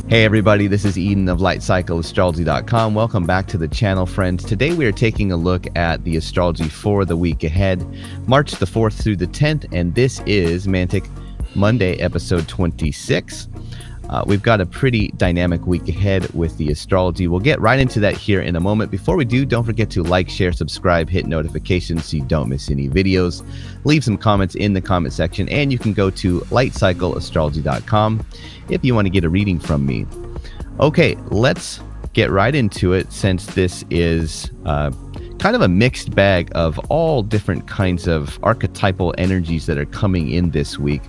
Hey everybody, this is Eden of LightCycleAstrology.com. Welcome back to the channel, friends. Today we are taking a look at the astrology for the week ahead, March the 4th through the 10th, and this is Mantic Monday, episode 26. We've got a pretty dynamic week ahead with the astrology. We'll get right into that here in a moment. Before we do, don't forget to like, share, subscribe, hit notifications so you don't miss any videos. Leave some comments in the comment section, and you can go to lightcycleastrology.com if you want to get a reading from me. Okay, let's get right into it, since this is kind of a mixed bag of all different kinds of archetypal energies that are coming in this week.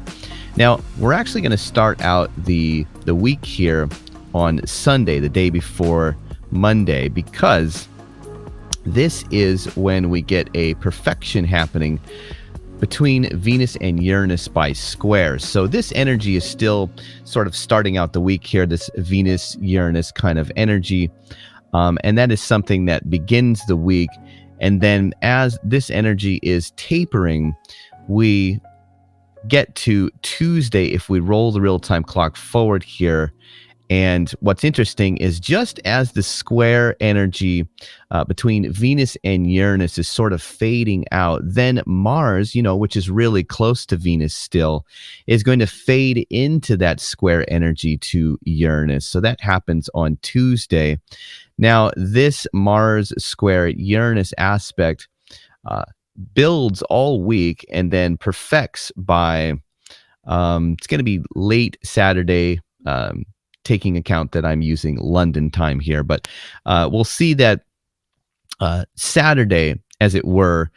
Now, we're actually going to start out the week here on Sunday, the day before Monday, because this is when we get a perfection happening between Venus and Uranus by squares. So this energy is still sort of starting out the week here, this Venus-Uranus kind of energy. And that is something that begins the week. And then as this energy is tapering, we get to Tuesday if we roll the real-time clock forward here. And what's interesting is just as the square energy between Venus and Uranus is sort of fading out, then Mars, which is really close to Venus still, is going to fade into that square energy to Uranus. So that happens on Tuesday. Now, this Mars square Uranus aspect builds all week and then perfects by it's going to be late Saturday, taking account that I'm using London time here, but we'll see that Saturday, as it were,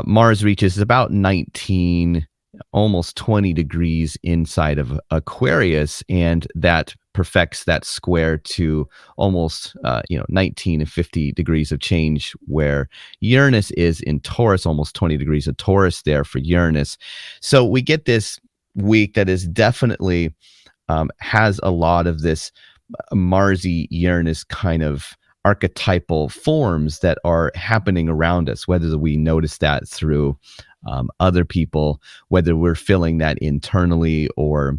Mars reaches about 19, almost 20 degrees inside of Aquarius, and that perfects that square to almost 19 and 50 degrees of change, where Uranus is in Taurus, almost 20 degrees of Taurus there for Uranus. So we get this week that is definitely has a lot of this Marsy Uranus kind of archetypal forms that are happening around us, whether we notice that through other people, whether we're feeling that internally, or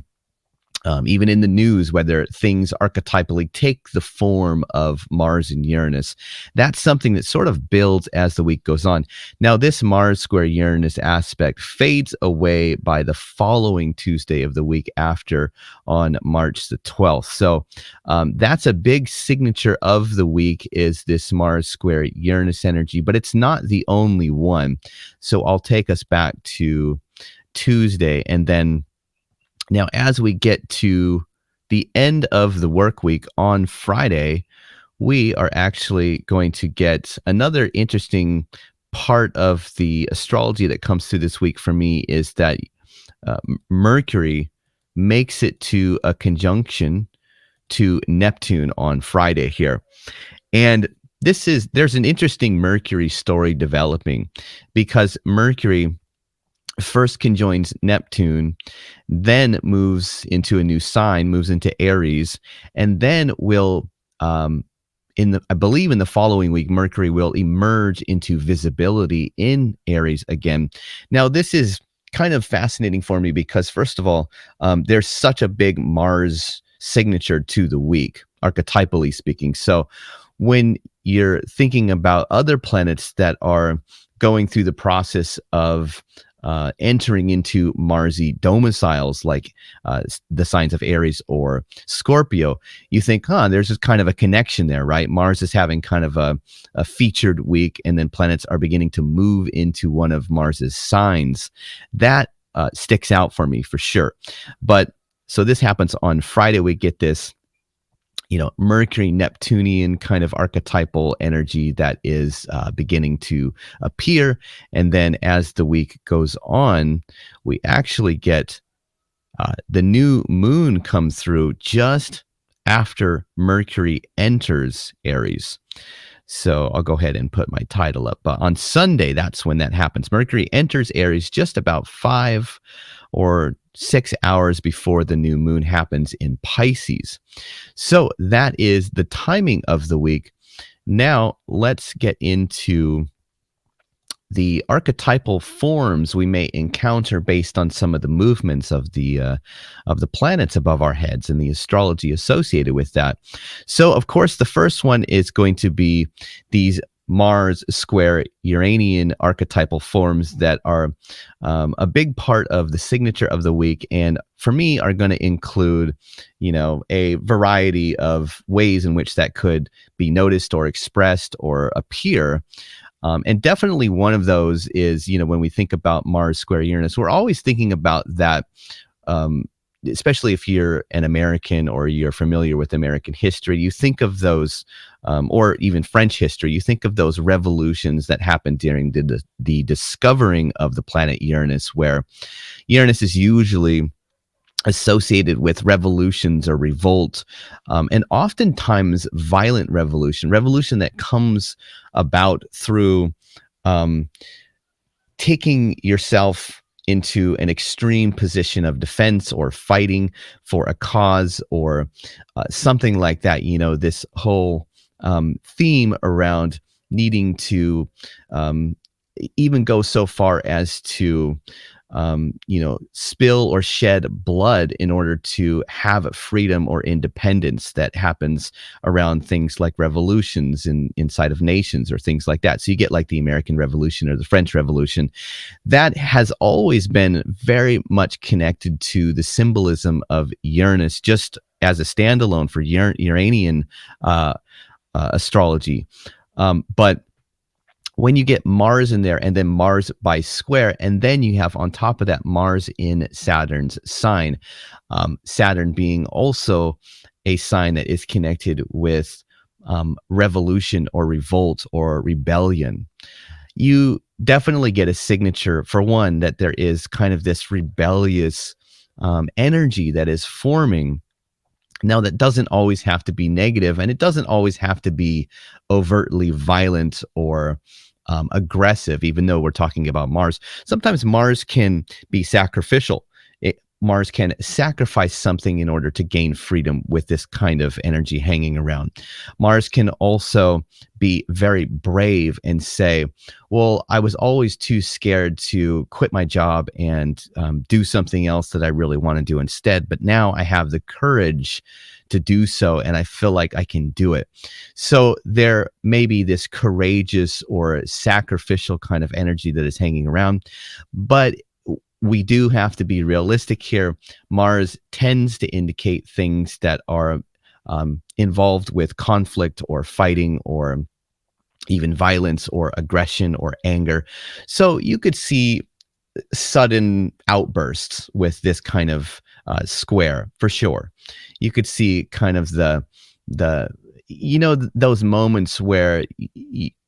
even in the news, whether things archetypally take the form of Mars and Uranus. That's something that sort of builds as the week goes on. Now, this Mars square Uranus aspect fades away by the following Tuesday of the week after, on March the 12th. So that's a big signature of the week, is this Mars square Uranus energy, but it's not the only one. So I'll take us back to Tuesday, and then now, as we get to the end of the work week on Friday, we are actually going to get another interesting part of the astrology that comes through this week for me, is that Mercury makes it to a conjunction to Neptune on Friday here. And there's an interesting Mercury story developing, because Mercury first conjoins Neptune, then moves into a new sign, moves into Aries, and then will, I believe in the following week, Mercury will emerge into visibility in Aries again. Now, this is kind of fascinating for me because, first of all, there's such a big Mars signature to the week, archetypally speaking. So when you're thinking about other planets that are going through the process of entering into Marsy domiciles, like the signs of Aries or Scorpio, you think, there's just kind of a connection there, right? Mars is having kind of a featured week, and then planets are beginning to move into one of Mars's signs. That sticks out for me for sure. But so this happens on Friday. We get this Mercury Neptunian kind of archetypal energy that is beginning to appear. And then as the week goes on, we actually get the new moon come through just after Mercury enters Aries. So I'll go ahead and put my title up. But on Sunday, that's when that happens. Mercury enters Aries just about 5 or 6 hours before the new moon happens in Pisces. So that is the timing of the week. Now let's get into the archetypal forms we may encounter based on some of the movements of the planets above our heads and the astrology associated with that. So, of course, the first one is going to be these Mars square Uranian archetypal forms that are a big part of the signature of the week, and for me are going to include, a variety of ways in which that could be noticed or expressed or appear. And definitely one of those is, when we think about Mars square Uranus, we're always thinking about that, especially if you're an American or you're familiar with American history, you think of those, or even French history, you think of those revolutions that happened during the discovering of the planet Uranus, where Uranus is usually associated with revolutions or revolt, and oftentimes violent revolution that comes about through um, taking yourself into an extreme position of defense or fighting for a cause or something like that. This whole theme around needing to even go so far as to spill or shed blood in order to have freedom or independence that happens around things like revolutions inside of nations or things like that. So you get like the American Revolution or the French Revolution. That has always been very much connected to the symbolism of Uranus, just as a standalone for Uranian astrology. But when you get Mars in there and then Mars by square, and then you have on top of that Mars in Saturn's sign, Saturn being also a sign that is connected with revolution or revolt or rebellion, you definitely get a signature, for one, that there is kind of this rebellious energy that is forming. Now, that doesn't always have to be negative, and it doesn't always have to be overtly violent or aggressive, even though we're talking about Mars. Sometimes Mars can be sacrificial. Mars can sacrifice something in order to gain freedom with this kind of energy hanging around. Mars can also be very brave and say, well, I was always too scared to quit my job and do something else that I really want to do instead. But now I have the courage to do so, and I feel like I can do it. So there may be this courageous or sacrificial kind of energy that is hanging around. But we do have to be realistic here. Mars tends to indicate things that are involved with conflict or fighting or even violence or aggression or anger. So you could see sudden outbursts with this kind of square for sure. You could see kind of the those moments where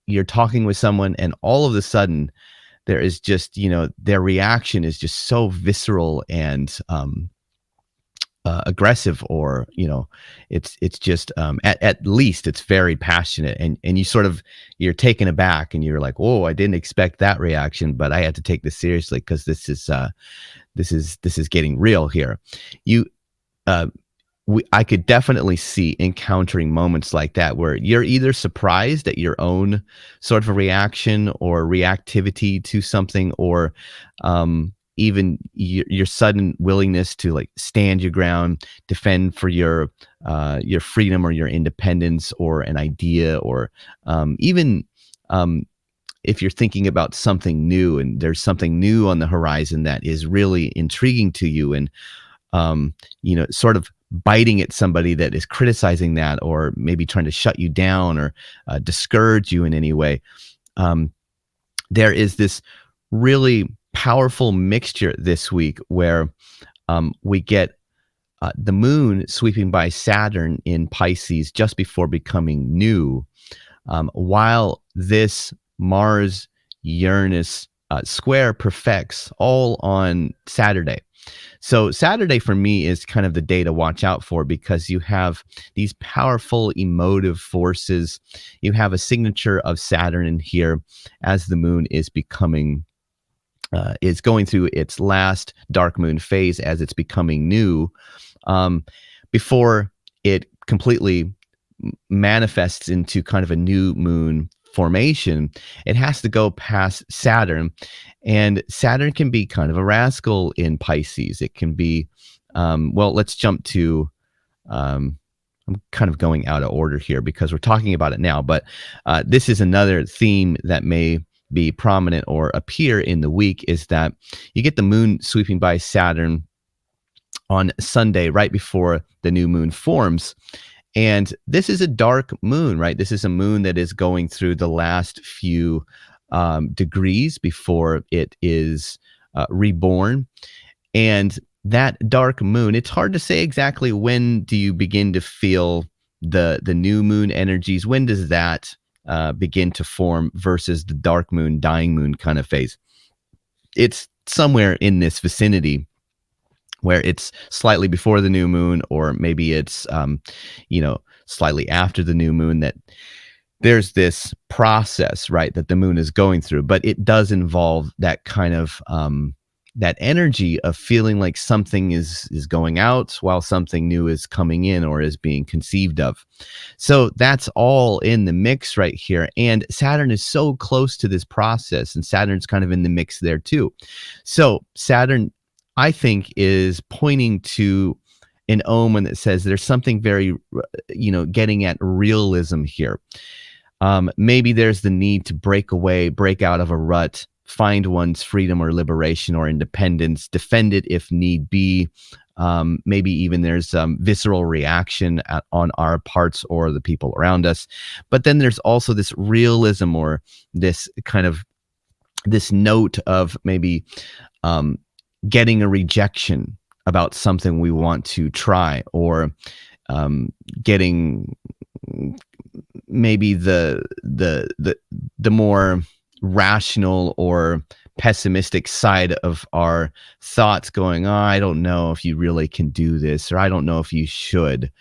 you're talking with someone and all of a sudden there is just, their reaction is just so visceral and aggressive, or, it's just, at least it's very passionate, and you're taken aback and you're like, oh, I didn't expect that reaction, but I had to take this seriously because this is getting real here. You, I could definitely see encountering moments like that where you're either surprised at your own sort of a reaction or reactivity to something, or even your sudden willingness to like stand your ground, defend for your freedom or your independence or an idea, or even if you're thinking about something new and there's something new on the horizon that is really intriguing to you, and sort of biting at somebody that is criticizing that, or maybe trying to shut you down or discourage you in any way. There is this really powerful mixture this week where we get the moon sweeping by Saturn in Pisces just before becoming new, while this Mars Uranus square perfects all on Saturday. So Saturday for me is kind of the day to watch out for, because you have these powerful emotive forces. You have a signature of Saturn in here as the moon is going through its last dark moon phase, as it's becoming new, before it completely manifests into kind of a new moon formation, it has to go past Saturn. And Saturn can be kind of a rascal in Pisces. It can be, well, let's jump to, I'm kind of going out of order here because we're talking about it now, but this is another theme that may be prominent or appear in the week, is that you get the moon sweeping by Saturn on Sunday right before the new moon forms. And this is a dark moon, right? This is a moon that is going through the last few degrees before it is reborn. And that dark moon, it's hard to say exactly when do you begin to feel the new moon energies. When does that begin to form versus the dark moon, dying moon kind of phase? It's somewhere in this vicinity where it's slightly before the new moon, or maybe it's slightly after the new moon, that there's this process, right, that the moon is going through. But it does involve that kind of that energy of feeling like something is going out while something new is coming in or is being conceived of. So that's all in the mix right here. And Saturn is so close to this process, and Saturn's kind of in the mix there too. So Saturn, I think, is pointing to an omen that says there's something very, getting at realism here. Maybe there's the need to break out of a rut, find one's freedom or liberation or independence, defend it if need be. Maybe even there's visceral reaction on our parts or the people around us. But then there's also this realism, or this kind of this note of maybe getting a rejection about something we want to try, or getting maybe the more rational or pessimistic side of our thoughts going, oh, I don't know if you really can do this, or I don't know if you should.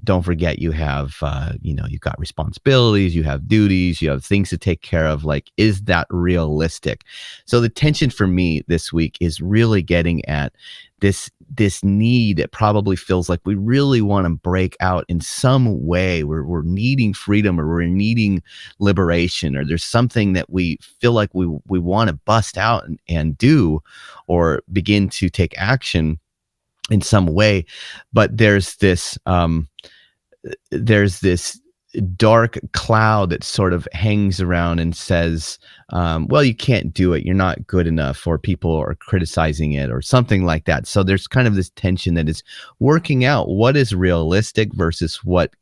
Don't forget you have, you've got responsibilities, you have duties, you have things to take care of. Like, is that realistic? So the tension for me this week is really getting at this need. It probably feels like we really want to break out in some way. We're needing freedom, or we're needing liberation, or there's something that we feel like we want to bust out and do, or begin to take action in some way. But there's this dark cloud that sort of hangs around and says, well, you can't do it, you're not good enough, or people are criticizing it, or something like that. So there's kind of this tension that is working out what is realistic versus what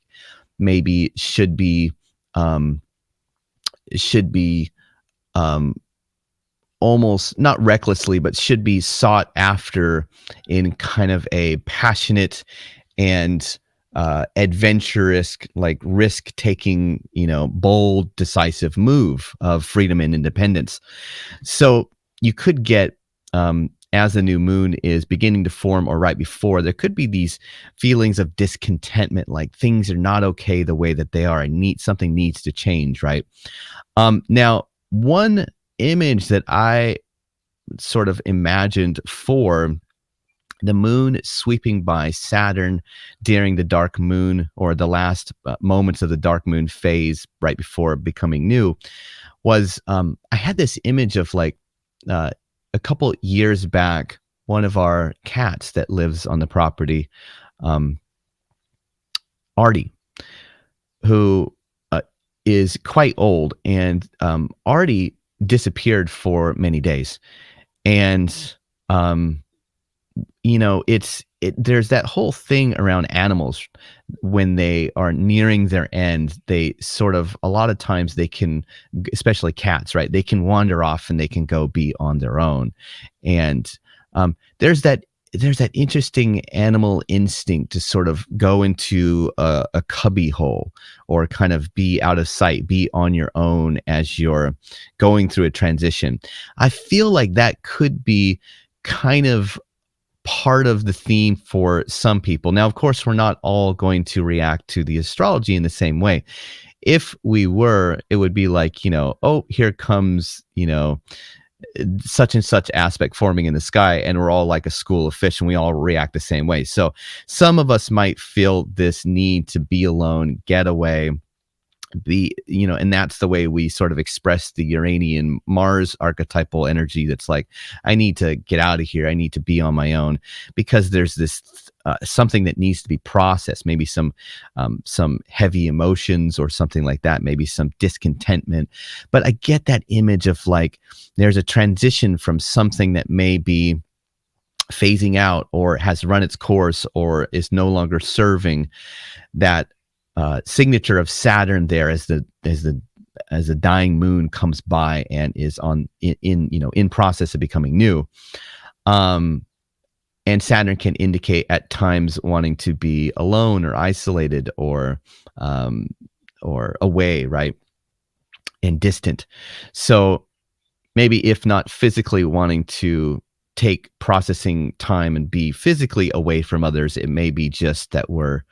maybe should be almost not recklessly, but should be sought after in kind of a passionate and adventurous, like risk-taking, bold, decisive move of freedom and independence. So you could get, as the new moon is beginning to form, or right before, there could be these feelings of discontentment, like things are not okay the way that they are, and something needs to change, right? Now, one image that I sort of imagined for the moon sweeping by Saturn during the dark moon, or the last moments of the dark moon phase right before becoming new, was I had this image of, like, a couple years back, one of our cats that lives on the property, Artie, who is quite old, and Artie disappeared for many days. And there's that whole thing around animals. When they are nearing their end, they sort of, a lot of times they can, especially cats, right, they can wander off and they can go be on their own. And there's that interesting animal instinct to sort of go into a cubby hole, or kind of be out of sight, be on your own as you're going through a transition. I feel like that could be kind of part of the theme for some people. Now, of course, we're not all going to react to the astrology in the same way. If we were, it would be like, oh, here comes, such and such aspect forming in the sky, and we're all like a school of fish, and we all react the same way. So some of us might feel this need to be alone, get away, and that's the way we sort of express the Uranian Mars archetypal energy. That's like, I need to get out of here. I need to be on my own, because there's this something that needs to be processed, maybe some heavy emotions or something like that, maybe some discontentment. But I get that image of like, there's a transition from something that may be phasing out or has run its course or is no longer serving, that signature of Saturn there as the dying moon comes by and is in process of becoming new. And Saturn can indicate at times wanting to be alone or isolated or away, right, and distant. So maybe if not physically wanting to take processing time and be physically away from others, it may be just that we're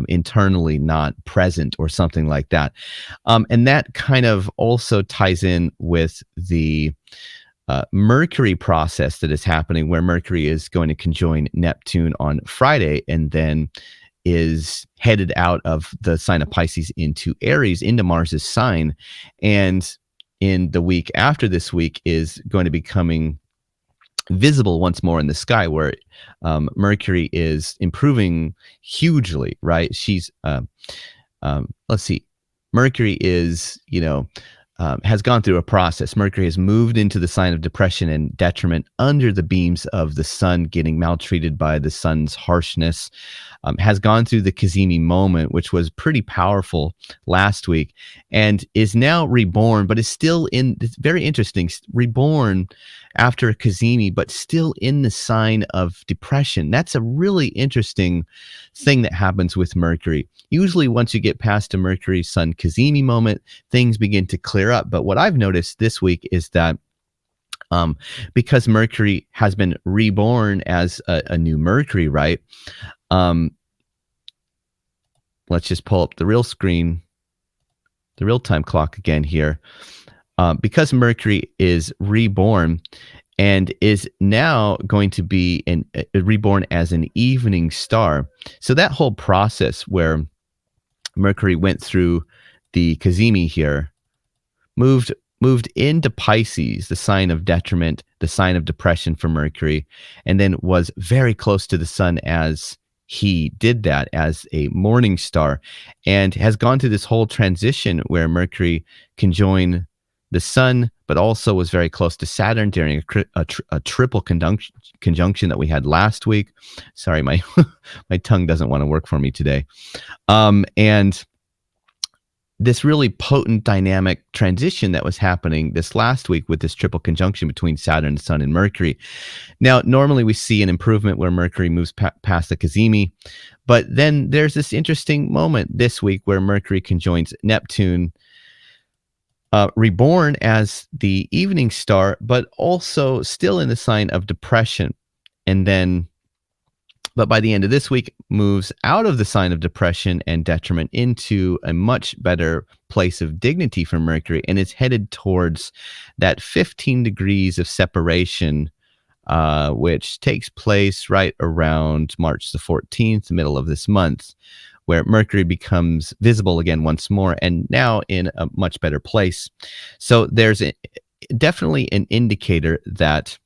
internally not present or something like that. And that kind of also ties in with the Mercury process that is happening, where Mercury is going to conjoin Neptune on Friday and then is headed out of the sign of Pisces into Aries, into Mars's sign. And in the week after this week is going to be coming visible once more in the sky, where Mercury is improving hugely, right? She's let's see, Mercury is, has gone through a process. Mercury has moved into the sign of depression and detriment under the beams of the sun, getting maltreated by the sun's harshness, has gone through the Kazemi moment, which was pretty powerful last week, and is now reborn, but is still it's very interesting, reborn after a Kazemi, but still in the sign of depression. That's a really interesting thing that happens with Mercury. Usually once you get past a Mercury Sun Kazemi moment, things begin to clear up. But what I've noticed this week is that because Mercury has been reborn as a new Mercury, right? Let's just pull up the real screen, the real-time clock again here. Because Mercury is reborn and is now going to be reborn as an evening star. So that whole process where Mercury went through the Kazemi here, moved into Pisces, the sign of detriment, the sign of depression for Mercury, and then was very close to the sun as he did that as a morning star, and has gone through this whole transition where Mercury conjoined the sun, but also was very close to Saturn during a triple conjunction that we had last week. Sorry, my my tongue doesn't want to work for me today. And this really potent dynamic transition that was happening this last week with this triple conjunction between Saturn, Sun, and Mercury. Now, normally we see an improvement where Mercury moves past the Kazemi, but then there's this interesting moment this week where Mercury conjoins Neptune, reborn as the evening star, but also still in the sign of depression. And then, but by the end of this week, moves out of the sign of depression and detriment into a much better place of dignity for Mercury, and is headed towards that 15 degrees of separation, which takes place right around March the 14th, middle of this month, where Mercury becomes visible again once more, and now in a much better place. So there's definitely an indicator that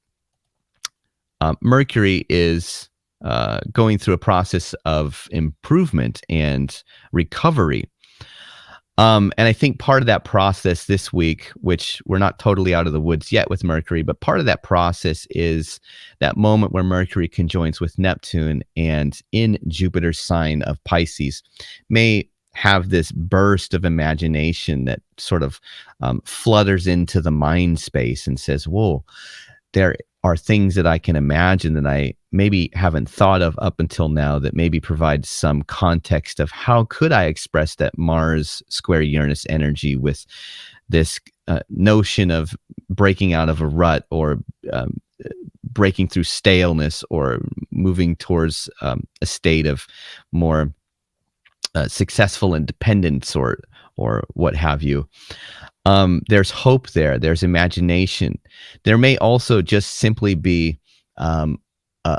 Mercury is going through a process of improvement and recovery. And I think part of that process this week, which we're not totally out of the woods yet with Mercury, but part of that process is that moment where Mercury conjoins with Neptune and in Jupiter's sign of Pisces may have this burst of imagination that sort of flutters into the mind space and says, whoa, there are things that I can imagine that I maybe haven't thought of up until now that maybe provide some context of how could I express that Mars square Uranus energy with this notion of breaking out of a rut, or breaking through staleness, or moving towards a state of more successful independence, or what have you. There's hope there. There's imagination. There may also just simply be a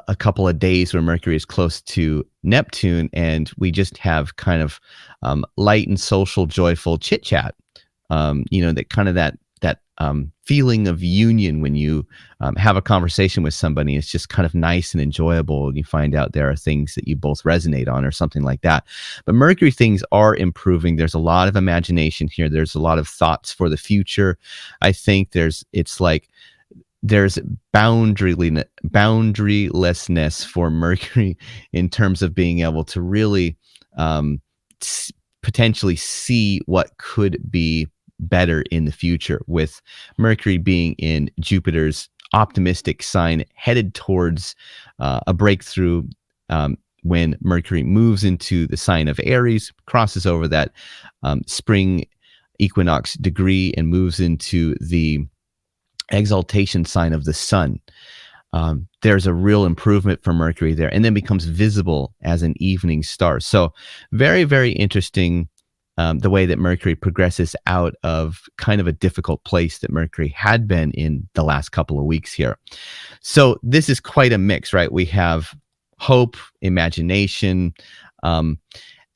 a couple of days where Mercury is close to Neptune, and we just have kind of light and social, joyful chit chat. That kind of that feeling of union when you have a conversation with somebody. It's just kind of nice and enjoyable. And you find out there are things that you both resonate on or something like that. But Mercury things are improving. There's a lot of imagination here. There's a lot of thoughts for the future. I think there's boundarylessness for Mercury in terms of being able to really potentially see what could be better in the future, with Mercury being in Jupiter's optimistic sign, headed towards a breakthrough. When Mercury moves into the sign of Aries, crosses over that spring equinox degree and moves into the exaltation sign of the sun, there's a real improvement for Mercury there, and then becomes visible as an evening star. So very, very interesting the way that Mercury progresses out of kind of a difficult place that Mercury had been in the last couple of weeks here. So this is quite a mix, right? We have hope, imagination.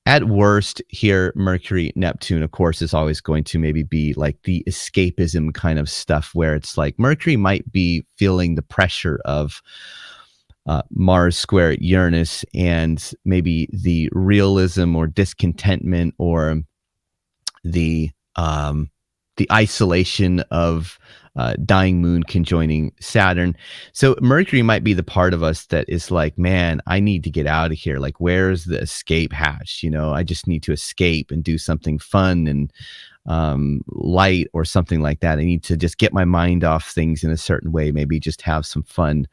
At worst here, Mercury, Neptune, of course, is always going to maybe be like the escapism kind of stuff, where it's like Mercury might be feeling the pressure of Mars square Uranus, and maybe the realism or discontentment or the isolation of dying moon conjoining Saturn. So Mercury might be the part of us that is like, man, I need to get out of here. Like, where's the escape hatch? I just need to escape and do something fun and light or something like that. I need to just get my mind off things in a certain way. Maybe just have some fun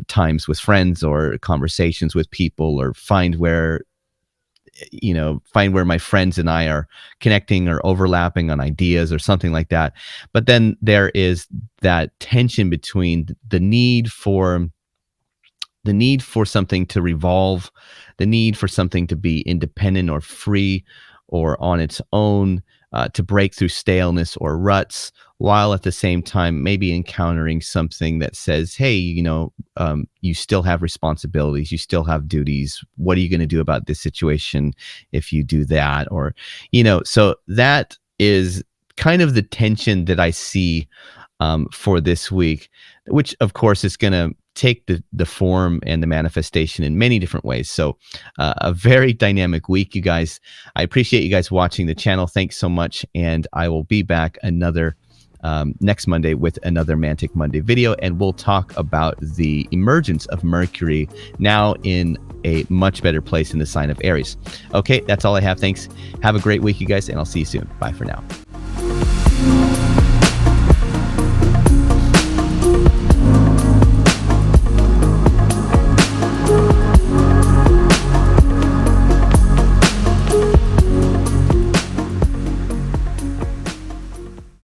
times with friends or conversations with people, or find where my friends and I are connecting or overlapping on ideas or something like that. But then there is that tension between the need for something to revolve, the need for something to be independent or free or on its own, to break through staleness or ruts, while at the same time maybe encountering something that says, hey, you still have responsibilities, you still have duties. What are you going to do about this situation if you do that? Or, so that is kind of the tension that I see for this week, which of course is going to take the form and the manifestation in many different ways. So a very dynamic week, you guys. I appreciate you guys watching the channel. Thanks so much. And I will be back next Monday with another Mantic Monday video, and we'll talk about the emergence of Mercury now in a much better place in the sign of Aries. Okay, that's all I have. Thanks. Have a great week, you guys, and I'll see you soon. Bye for now.